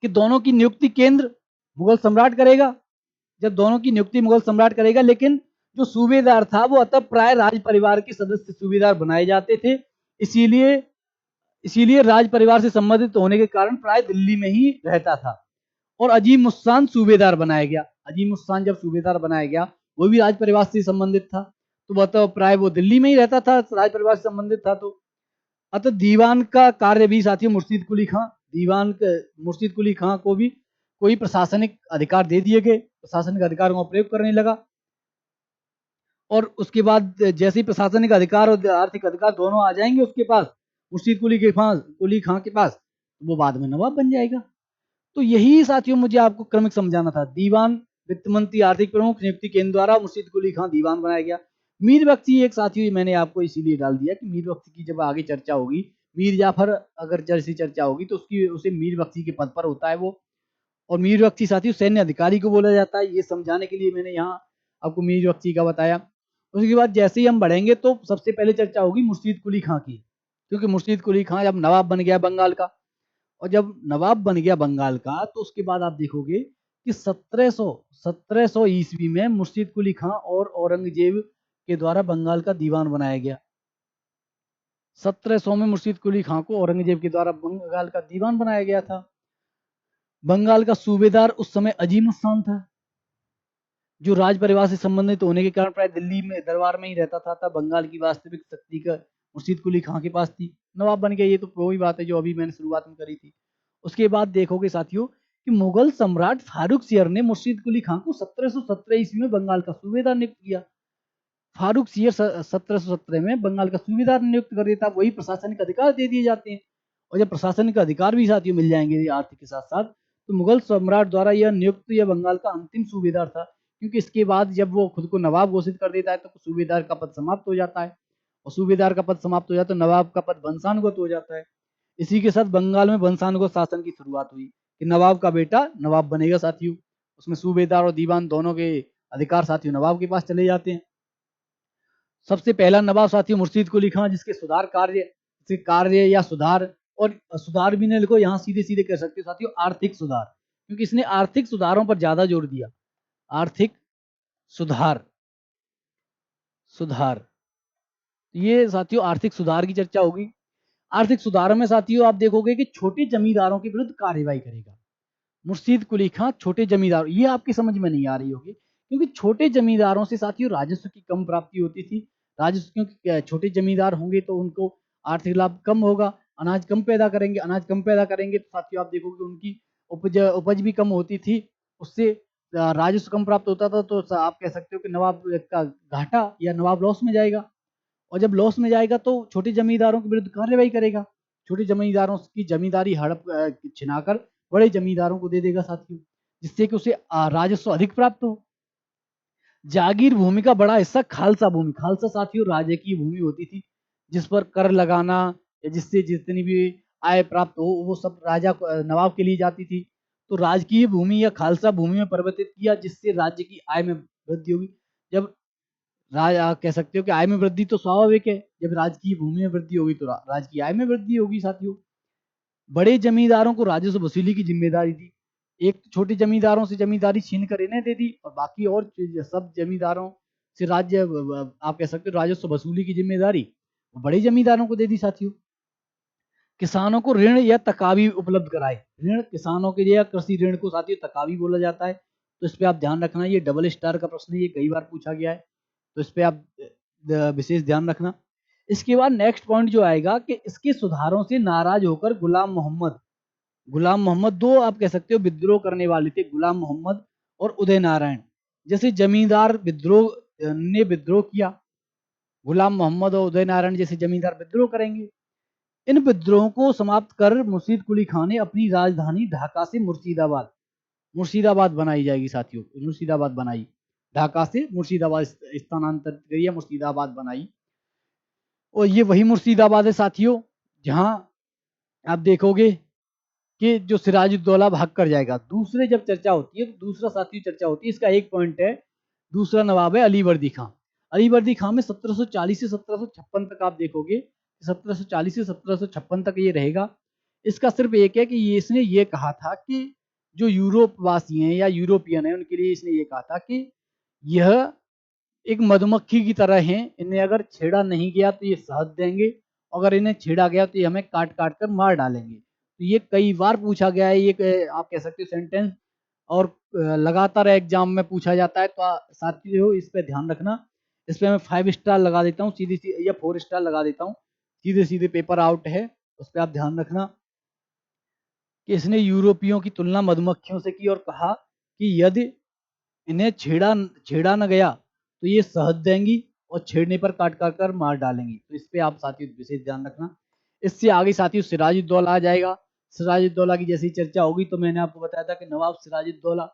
कि दोनों की नियुक्ति केंद्र मुगल सम्राट करेगा, जब दोनों की नियुक्ति मुगल सम्राट करेगा, लेकिन जो सूबेदार था वो अतः प्राय राज परिवार के सदस्य सूबेदार बनाए जाते थे। इसीलिए इसीलिए राज परिवार से संबंधित होने के कारण प्राय दिल्ली में ही रहता था। और अजीम मुस्तान सूबेदार बनाया गया, अजीम मुस्तान जब सूबेदार बनाया गया, वो भी राज परिवार से संबंधित था, तो वह तो प्राय वो दिल्ली में ही रहता था, राज परिवार से संबंधित था। तो अतः दीवान का कार्य भी साथियों मुर्शीद कुली खां, मुर्शीद कुली खां को भी कोई प्रशासनिक अधिकार दे दिए गए, प्रशासनिक अधिकारों का प्रयोग करने लगा। और उसके बाद जैसे ही प्रशासनिक अधिकार और आर्थिक अधिकार दोनों आ जाएंगे उसके पास, मुर्शीद कुली खां के पास, तो वो बाद में नवाब बन जाएगा। तो यही साथियों मुझे आपको क्रमिक समझाना था। दीवान, वित्त मंत्री, आर्थिक प्रमुख, नियुक्ति केंद्र द्वारा मुर्शीद कुली खां दीवान बनाया गया। मीर बख्शी एक साथियों मैंने आपको इसीलिए डाल दिया कि मीर बख्शी की जब आगे चर्चा होगी, मीर जाफर अगर जैसी चर्चा होगी तो उसकी उसे मीर बख्शी के पद पर होता है वो। और मीर बख्शी साथियों सैन्य अधिकारी को बोला जाता है, ये समझाने के लिए मैंने यहाँ आपको मीर बख्शी का बताया। उसके बाद जैसे ही हम बढ़ेंगे तो सबसे पहले चर्चा होगी मुर्शीद कुली खां की, क्योंकि मुर्शीद कुली खां जब नवाब बन गया बंगाल का, और जब नवाब बन गया बंगाल का तो उसके बाद आप देखोगे कि 1700 ईस्वी में मुर्शीद कुली खां और औरंगजेब के द्वारा बंगाल का दीवान बनाया गया। 1700 में मुर्शीद कुली खां को औरंगजेब के द्वारा बंगाल का दीवान बनाया गया था। बंगाल का सूबेदार उस समय अजीम उस्सान था, जो राज परिवार से संबंधित होने के कारण प्राय दिल्ली में दरबार में ही रहता था। तब बंगाल की वास्तविक शक्ति का मुर्शीद कुली खां के पास थी। नवाब बन गया, ये तो वही बात है जो अभी मैंने शुरुआत में करी थी। उसके बाद देखोगे साथियों कि मुगल सम्राट फारूक सियर ने मुर्शीद कुली खां को 1717 ईस्वी में बंगाल का सूबेदार नियुक्त किया। फारूक सियर 1717 में बंगाल का सूबेदार नियुक्त कर देता, वही प्रशासनिक अधिकार दे दिए जाते हैं। और जब प्रशासनिक अधिकार भी साथियों मिल जाएंगे आर्थिक के साथ साथ, तो मुगल सम्राट द्वारा यह नियुक्त यह बंगाल का अंतिम सूबेदार था, क्योंकि इसके बाद जब वो खुद को नवाब घोषित कर देता है तो सूबेदार का पद समाप्त हो जाता है, और सूबेदार का पद समाप्त हो जाता है तो नवाब का पद वंशानुगत हो जाता है। इसी के साथ बंगाल में वंशानुगत शासन की शुरुआत हुई कि नवाब का बेटा नवाब बनेगा साथियों। उसमें सूबेदार और दीवान दोनों के अधिकार साथियों नवाब के पास चले जाते हैं। सबसे पहला नवाब साथियों मुर्शीद कुली खां, जिसके कार्य या सुधार, और सुधार भी ने लिखो यहाँ सीधे सीधे कह सकते हो साथियों आर्थिक सुधार, क्योंकि इसने आर्थिक सुधारों पर ज्यादा जोर दिया। आर्थिक सुधार, सुधार, ये साथियों आर्थिक सुधार की चर्चा होगी। आर्थिक सुधारों में साथियों आप देखोगे कि छोटे जमींदारों के विरुद्ध कार्रवाई करेगा मुर्शीद कुली खां। छोटे जमींदार, ये आपकी समझ में नहीं आ रही होगी, क्योंकि छोटे जमींदारों से साथियों राजस्व की कम प्राप्ति होती थी। राजस्व, क्योंकि छोटे जमींदार होंगे तो उनको आर्थिक लाभ कम होगा, अनाज कम पैदा करेंगे, अनाज कम पैदा करेंगे तो साथियों आप देखोगे उनकी उपज भी कम होती थी। उससे राजस्व कम प्राप्त होता था, तो आप कह सकते हो कि नवाब का घाटा या नवाब लॉस में जाएगा। और जब लॉस में जाएगा तो छोटे जमींदारों के विरुद्ध कार्रवाई करेगा। छोटे जमींदारों की जमींदारी हड़प छिनाकर बड़े जमींदारों को दे देगा साथियों, जिससे कि उसे राजस्व अधिक प्राप्त हो। जागीर भूमि का बड़ा हिस्सा खालसा भूमि, खालसा साथियों राजकीय भूमि होती थी जिस पर कर लगाना या जिससे जितनी भी आय प्राप्त हो वो सब राजा नवाब के लिए जाती थी। तो राजकीय भूमि या खालसा भूमि में परिवर्तित किया, जिससे राज्य की आय में वृद्धि होगी। जब कह सकते हो कि आय में वृद्धि तो स्वाभाविक है, जब राजकीय भूमि में वृद्धि होगी तो राज्य की आय में वृद्धि होगी साथियों। बड़े जमींदारों को राजस्व वसूली की जिम्मेदारी थी। एक तो छोटे जमींदारों से जमींदारी छीन कर इन्हें दे दी, और बाकी और सब जमींदारों से आप कह सकते हो राजस्व वसूली की जिम्मेदारी बड़े जमींदारों को दे दी साथियों। किसानों को ऋण या तकावी उपलब्ध कराए। ऋण किसानों के लिए या कृषि ऋण को साथियों तकावी बोला जाता है, तो इस पे आप ध्यान रखना। ये डबल स्टार का प्रश्न है, ये कई बार पूछा गया है, तो इस पे आप विशेष ध्यान रखना। इसके बाद नेक्स्ट पॉइंट जो आएगा कि इसके सुधारों से नाराज होकर गुलाम मोहम्मद दो आप कह सकते हो विद्रोह करने वाले थे, गुलाम मोहम्मद और उदय नारायण। जैसे जमींदार ने विद्रोह किया, गुलाम मोहम्मद और उदय नारायण जैसे जमींदार विद्रोह करेंगे। इन विद्रोहों को समाप्त कर मुर्शीद कुली खां ने अपनी राजधानी ढाका से मुर्शिदाबाद बनाई जाएगी साथियों। मुर्शिदाबाद बनाई, ढाका से मुर्शिदाबाद स्थानांतरित करिए, मुर्शिदाबाद बनाई। और ये वही मुर्शिदाबाद है साथियों जहां आप देखोगे कि जो सिराजुद्दौला भाग कर जाएगा। दूसरे जब चर्चा होती है तो दूसरा साथी चर्चा होती है, इसका एक पॉइंट है, दूसरा नवाब है अलीवर्दी खां। अलीवर्दी खां में 1740 से 1756 तक आप देखोगे, 1740 से 1756 तक ये रहेगा। इसका सिर्फ एक है कि इसने ये कहा था कि जो यूरोप वासी हैं या यूरोपियन है उनके लिए इसने ये कहा था कि यह एक मधुमक्खी की तरह हैं, इन्हें अगर छेड़ा नहीं गया तो ये शहद देंगे, अगर इन्हें छेड़ा गया तो ये हमें काट काट कर मार डालेंगे। तो ये कई बार पूछा गया है, ये आप कह सकते हो सेंटेंस, और लगातार एग्जाम में पूछा जाता है। तो साथियों इस पे ध्यान रखना। इस पे मैं 5 स्टार लगा देता हूँ सीधी सी, या 4 स्टार लगा देता हूँ, सीधे सीधे पेपर आउट है। उस पर आप ध्यान रखना कि इसने यूरोपियों की तुलना मधुमक्खियों से की और कहा कि यदि इन्हें छेड़ा न गया तो ये शहद देंगी और छेड़ने पर काट काट कर मार डालेंगी। तो इस पे आप साथियों विशेष ध्यान रखना। इससे आगे साथियों सिराजुद्दौला आ जाएगा। सिराजुद्दौला की जैसी चर्चा होगी तो मैंने आपको बताया था कि नवाब सिराजुद्दौला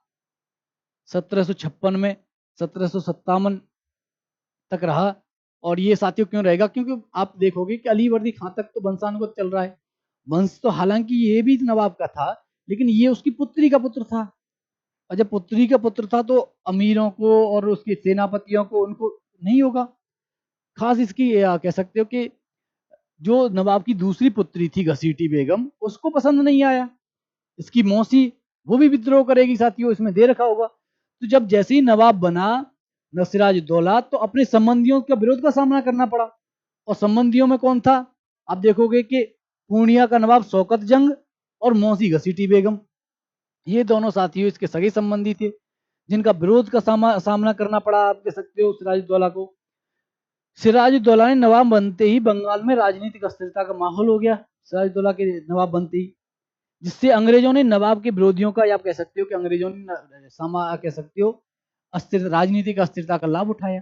1756 में 1757 तक रहा। और ये साथियों क्यों रहेगा, क्योंकि आप देखोगे कि अलीवर्दी खां तक तो वंशानुगत चल रहा है। वंश तो हालांकि ये भी नवाब का था, लेकिन ये उसकी पुत्री का पुत्र था, और जब पुत्री का पुत्र था तो अमीरों को और उसके सेनापतियों को उनको नहीं होगा। खास इसकी कह सकते हो कि जो नवाब की दूसरी पुत्री थी घसीटी बेगम, उसको पसंद नहीं आया। इसकी मौसी वो भी विद्रोह करेगी साथियों, इसमें दे रखा होगा। तो जब जैसे ही नवाब बना सिराजुद्दौला, तो अपने संबंधियों का विरोध का सामना करना पड़ा। और संबंधियों में कौन था? आप देखोगे कि पूर्णिया का नवाब शौकत जंग और मौसी घसीटी बेगम, ये दोनों साथियों इसके सगे संबंधी थे, जिनका विरोध का सामना करना पड़ा, आप कह सकते हो, सिराजुद्दौला को। सिराजुद्दौला ने नवाब बनते ही बंगाल में राजनीतिक अस्थिरता का माहौल हो गया, सिराजुद्दौला के नवाब बनते ही, जिससे अंग्रेजों ने नवाब के विरोधियों का, या आप कह सकते हो कि अंग्रेजों ने कह सकते हो अस्थिर राजनीतिक अस्थिरता का लाभ उठाया।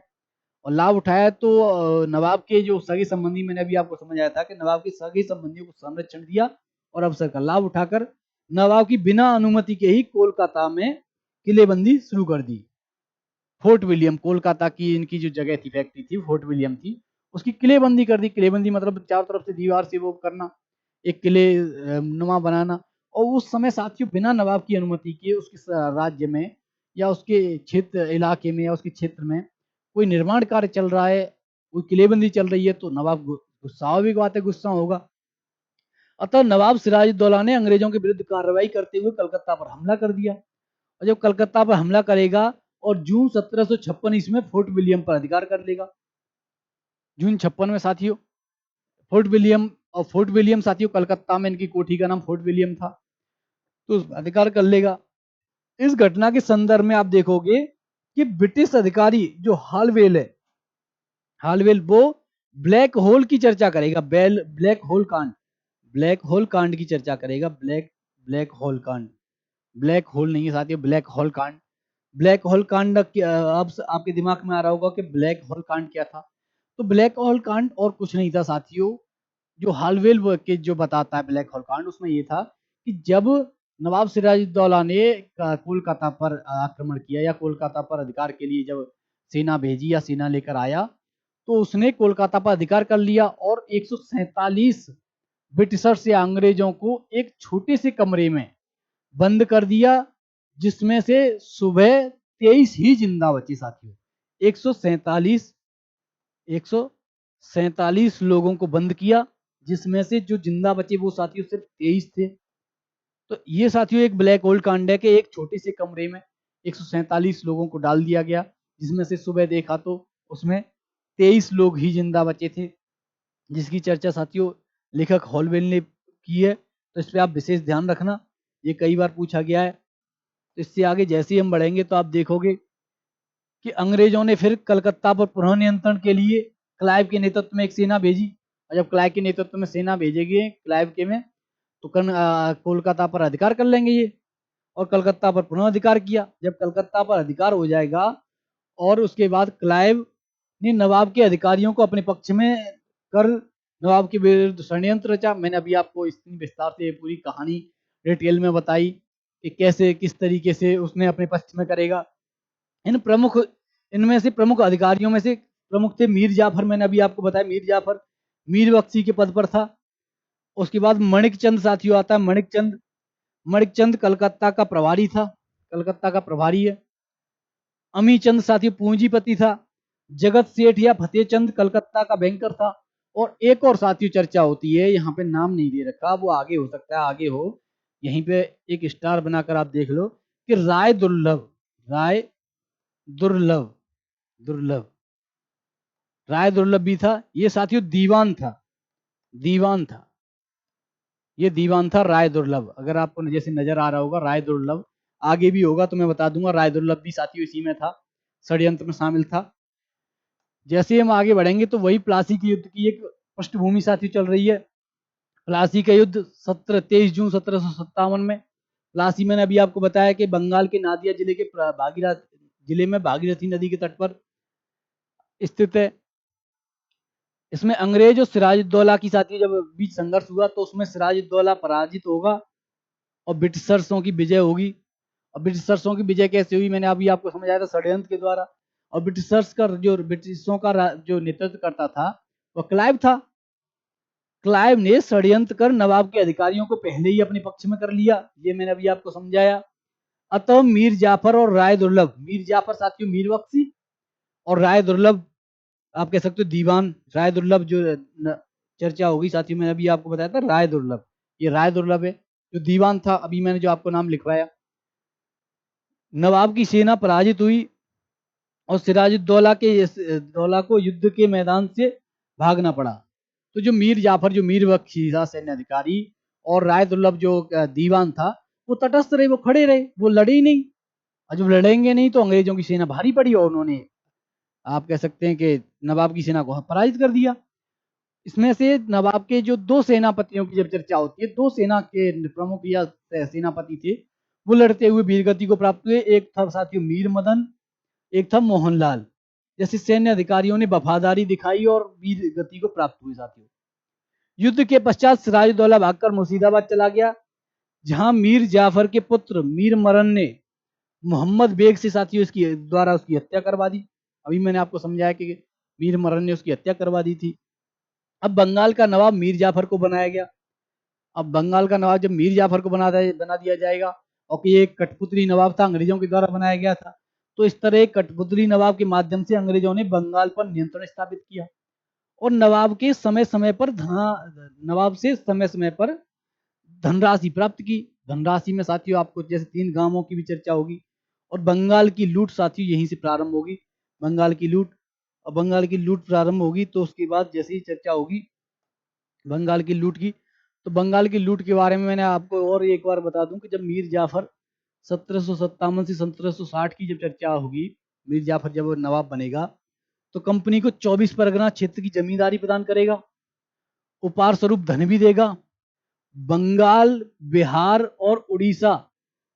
और लाभ उठाया तो नवाब के जो सगे संबंधी, मैंने अभी आपको समझाया था कि नवाब के सगे संबंधियों को संरक्षण दिया और अवसर का लाभ उठाकर नवाब की बिना अनुमति के ही कोलकाता में किलेबंदी शुरू कर दी। फोर्ट विलियम, कोलकाता की इनकी जो जगह थी, फैक्ट्री थी, फोर्ट विलियम थी, उसकी किलेबंदी कर दी। किलेबंदी मतलब चारों तरफ से दीवार से वो करना, एक किले नुमा बनाना। और उस समय साथियों बिना नवाब की अनुमति के उसके राज्य में या उसके क्षेत्र इलाके में या उसके क्षेत्र में कोई निर्माण कार्य चल रहा है, कोई किलेबंदी चल रही है, तो नवाब स्वाभाविक बात है गुस्सा होगा। अतः नवाब सिराजुद्दौला ने अंग्रेजों के विरुद्ध कार्रवाई करते हुए कलकत्ता पर हमला कर दिया। और जब कलकत्ता पर हमला करेगा और जून 1756 ईस्वी में फोर्ट विलियम पर अधिकार कर लेगा। जून 56 में साथियों फोर्ट विलियम साथियों कलकत्ता में इनकी कोठी का नाम फोर्ट विलियम था, तो उस पर अधिकार कर लेगा। इस घटना के संदर्भ में आप देखोगे कि ब्रिटिश अधिकारी जो हालवेल है, हालवेल वो ब्लैक होल की चर्चा करेगा, ब्लैक होल कांड, ब्लैक होल कांड की चर्चा करेगा। ब्लैक होल कांड, ब्लैक होल नहीं है साथियों, ब्लैक होल कांड। ब्लैक होल कांड अब आपके दिमाग में आ रहा होगा कि ब्लैक होल कांड क्या था। तो ब्लैक होल कांड और कुछ नहीं था साथियों, जो हालवेल के जो बताता है ब्लैक होल कांड, उसमें ये था कि जब नवाब सिराजुद्दौला ने कोलकाता पर आक्रमण किया या कोलकाता पर अधिकार के लिए जब सेना भेजी या सेना लेकर आया, तो उसने कोलकाता पर अधिकार कर लिया और 147 ब्रिटिशर्स या अंग्रेजों को एक छोटे से कमरे में बंद कर दिया, जिसमें से सुबह 23 ही जिंदा बचे साथियों। 147 147 लोगों को बंद किया, जिसमें से जो जिंदा बचे वो साथियों सिर्फ 23 थे। तो ये साथियों एक ब्लैक होल कांड है कि एक छोटे से कमरे में 147 लोगों को डाल दिया गया, जिसमें से सुबह देखा तो उसमें 23 लोग ही जिंदा बचे थे, जिसकी चर्चा साथियों लेखक हॉलवेल ने की है। तो इस पर आप विशेष ध्यान रखना, ये कई बार पूछा गया है। तो इससे आगे जैसे ही हम बढ़ेंगे तो आप देखोगे कि अंग्रेजों ने फिर कलकत्ता पर पुनः नियंत्रण के लिए क्लाइव के नेतृत्व में एक सेना भेजी। और जब क्लाइव के नेतृत्व में सेना भेजेगी क्लाइव के में, तो कोलकाता पर अधिकार कर लेंगे ये, और कलकत्ता पर पुनः अधिकार किया। जब कलकत्ता पर अधिकार हो जाएगा और उसके बाद क्लाइव ने नवाब के अधिकारियों को अपने पक्ष में कर नवाब के विरुद्ध षड्यंत्र रचा। मैंने अभी आपको इतनी विस्तार से पूरी कहानी डिटेल में बताई कि कैसे किस तरीके से उसने अपने पक्ष में करेगा। इनमें से प्रमुख अधिकारियों में से प्रमुख थे मीर जाफर, मैंने अभी आपको बताया मीर जाफर मीर बख्शी के पद पर था। उसके बाद मणिक चंद साथियों आता है, मणिक चंद कलकत्ता का प्रभारी था, कलकत्ता का प्रभारी है। अमी चंद साथियों पूंजीपति था। जगत सेठ या फतेह चंद कलकत्ता का बैंकर था। और एक और साथियों चर्चा होती है, यहाँ पे नाम नहीं दे रखा, वो आगे हो सकता है, आगे हो, यहीं पे एक स्टार बनाकर आप देख लो कि राय दुर्लभ दुर्लभ राय दुर्लभ भी था। ये साथियों दीवान था, ये दीवान था राय दुर्लभ। अगर आपको जैसे नजर आ रहा होगा राय दुर्लभ, आगे भी होगा तो मैं बता दूंगा, राय दुर्लभ भी साथियों इसी में था, षड्यंत्र में शामिल था। जैसे ही हम आगे बढ़ेंगे तो वही प्लासी के युद्ध की एक पृष्ठभूमि साथियों चल रही है। प्लासी का युद्ध 23 जून 1757 में, प्लासी मैंने अभी आपको बताया कि बंगाल के नादिया जिले के जिले में भागीरथी नदी के तट पर स्थित है। इसमें अंग्रेज और सिराजुद्दौला की साथी जब बीच संघर्ष हुआ तो उसमें सिराजुद्दौला पराजित होगा और ब्रिटिशर्सों की विजय होगी। और ब्रिटिशर्सों की विजय कैसे हुई, मैंने अभी आपको समझाया था, षड्यंत्र के द्वारा। और ब्रिटिशों का जो नेतृत्व करता था वह क्लाइव था। क्लाइव ने षड्यंत्र कर नवाब के अधिकारियों को पहले ही अपने पक्ष में कर लिया, ये मैंने अभी आपको समझाया। अतः मीर जाफर और राय दुर्लभ, मीर जाफर साथियों मीर बख्शी और राय दुर्लभ आप कह सकते हो दीवान, राय दुर्लभ जो चर्चा होगी साथियों। मैंने अभी आपको बताया था राय दुर्लभ, ये राय दुर्लभ है जो दीवान था, अभी मैंने जो आपको नाम लिखवाया। नवाब की सेना पराजित हुई और सिराजुद्दौला दौला को युद्ध के मैदान से भागना पड़ा। तो जो मीर जाफर, जो मीर बख्शी था सैन्य अधिकारी, और राय दुर्लभ जो दीवान था, वो तटस्थ रहे, वो खड़े रहे, वो लड़े ही नहीं। और जब लड़ेंगे नहीं तो अंग्रेजों की सेना भारी पड़ी और उन्होंने, आप कह सकते हैं कि नवाब की सेना को पराजित कर दिया। इसमें से नवाब के जो दो सेनापतियों की जब चर्चा होती है, दो सेना के प्रमुख या सेनापति थे, वो लड़ते हुए वीरगति को प्राप्त हुए। एक था साथियों मीर मदन, एक था मोहनलाल। जैसे सैन्य अधिकारियों ने वफादारी दिखाई और वीर गति को प्राप्त हुई साथियों। युद्ध के पश्चात सिराजुद्दौला भागकर मुर्शिदाबाद चला गया, जहां मीर जाफर के पुत्र मीर मरन ने मोहम्मद बेग से साथियों इसकी द्वारा उसकी हत्या करवा दी। अभी मैंने आपको समझाया कि मीर मरन ने उसकी हत्या करवा दी थी। अब बंगाल का नवाब मीर जाफर को बनाया गया। अब बंगाल का नवाब जब मीर जाफर को बना दिया जाएगा, और ये एक कठपुतली नवाब था, अंग्रेजों के द्वारा बनाया गया था, तो इस तरह एक कठपुतली नवाब के माध्यम से अंग्रेजों ने बंगाल पर नियंत्रण स्थापित किया। और नवाब से समय समय पर धनराशि प्राप्त की। धनराशि में साथियों आपको जैसे 3 गांवों की भी चर्चा होगी। और बंगाल की लूट साथियों यहीं से प्रारंभ होगी। बंगाल की लूट, और बंगाल की लूट प्रारंभ होगी तो उसके बाद जैसे ही चर्चा होगी बंगाल की लूट की, तो बंगाल की लूट के बारे में मैंने आपको और एक बार बता दूं कि जब मीर जाफर 1757 से 1760 की जब चर्चा होगी, मीर जाफर जब नवाब बनेगा तो कंपनी को 24 परगना क्षेत्र की जमींदारी प्रदान करेगा, उपहार स्वरूप धन भी देगा, बंगाल, बिहार और उड़ीसा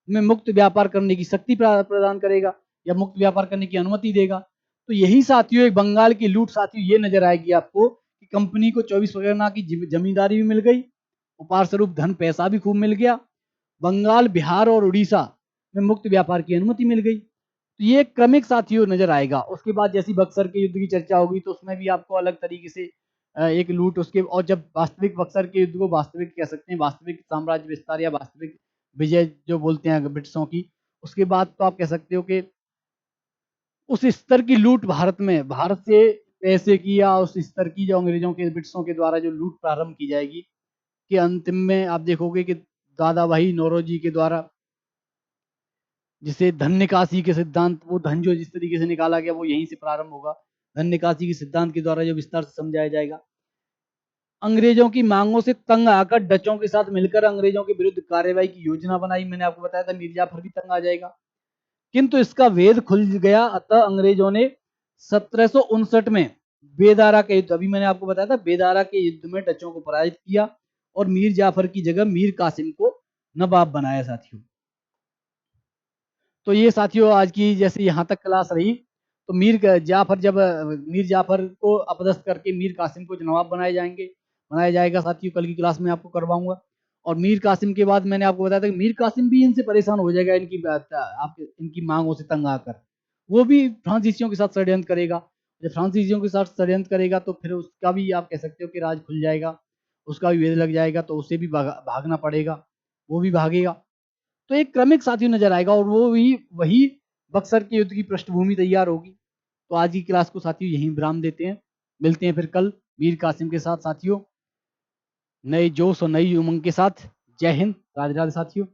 में मुक्त व्यापार करने की शक्ति प्रदान करेगा, या मुक्त व्यापार करने की अनुमति देगा। तो यही साथियों एक बंगाल की लूट साथियों ये नजर आएगी आपको कि कंपनी को 24 परगना की जमींदारी भी मिल गई, उपहार स्वरूप धन पैसा भी खूब मिल गया, बंगाल, बिहार और उड़ीसा में मुक्त व्यापार की अनुमति मिल गई। तो ये क्रमिक साथियों नजर आएगा। उसके बाद जैसी बक्सर के युद्ध की चर्चा होगी तो उसमें भी आपको अलग तरीके से एक लूट उसके, और जब वास्तविक बक्सर के युद्ध को वास्तविक कह सकते हैं, वास्तविक साम्राज्य विस्तार या वास्तविक विजय जो बोलते हैं ब्रिटिशों की, उसके बाद तो आप कह सकते हो कि उस स्तर की लूट भारत में, भारत से पैसे की या उस स्तर की जो अंग्रेजों के ब्रिटिशों के द्वारा जो लूट प्रारंभ की जाएगी, कि अंतिम में आप देखोगे कि दादा भाई नौरोजी के द्वारा जिसे धन निकासी के सिद्धांत, वो धन जो जिस तरीके से निकाला गया वो यहीं से प्रारंभ होगा। धन निकासी के सिद्धांत के द्वारा जो विस्तार से समझाया जाएगा। अंग्रेजों की मांगों से तंग आकर डचों के साथ मिलकर अंग्रेजों के विरुद्ध कार्रवाई की योजना बनाई। मैंने आपको बताया था मीर जाफर भी तंग आ जाएगा, किंतु इसका वेद खुल गया। अतः अंग्रेजों ने 1759 में बेदारा के युद्ध, अभी मैंने आपको बताया था बेदारा के युद्ध में डचों को पराजित किया और मीर जाफर की जगह मीर कासिम को नवाब बनाया साथियों। तो ये साथियों आज की जैसे यहाँ तक क्लास रही। तो मीर जाफर को अपदस्थ करके मीर कासिम को नवाब बनाया जाएगा साथियों, कल की क्लास में आपको करवाऊंगा। और मीर कासिम के बाद मैंने आपको बताया था कि मीर कासिम भी इनसे परेशान हो जाएगा, इनकी मांगों से तंग आकर वो भी फ्रांसीसियों के साथ षड्यंत्र करेगा। जब फ्रांसीसियों के साथ षड्यंत्र करेगा तो फिर उसका भी आप कह सकते हो कि राज खुल जाएगा, उसका भी वेद लग जाएगा, तो उसे भी भागना पड़ेगा, वो भी भागेगा। तो एक क्रमिक साथियों नजर आएगा और वो भी वही बक्सर के युद्ध की पृष्ठभूमि तैयार होगी। तो आज की क्लास को साथियों यहीं विराम देते हैं, मिलते हैं फिर कल मीर कासिम के साथ साथियों, नए जोश और नई उमंग के साथ। जय हिंद, राधे राधे साथियों।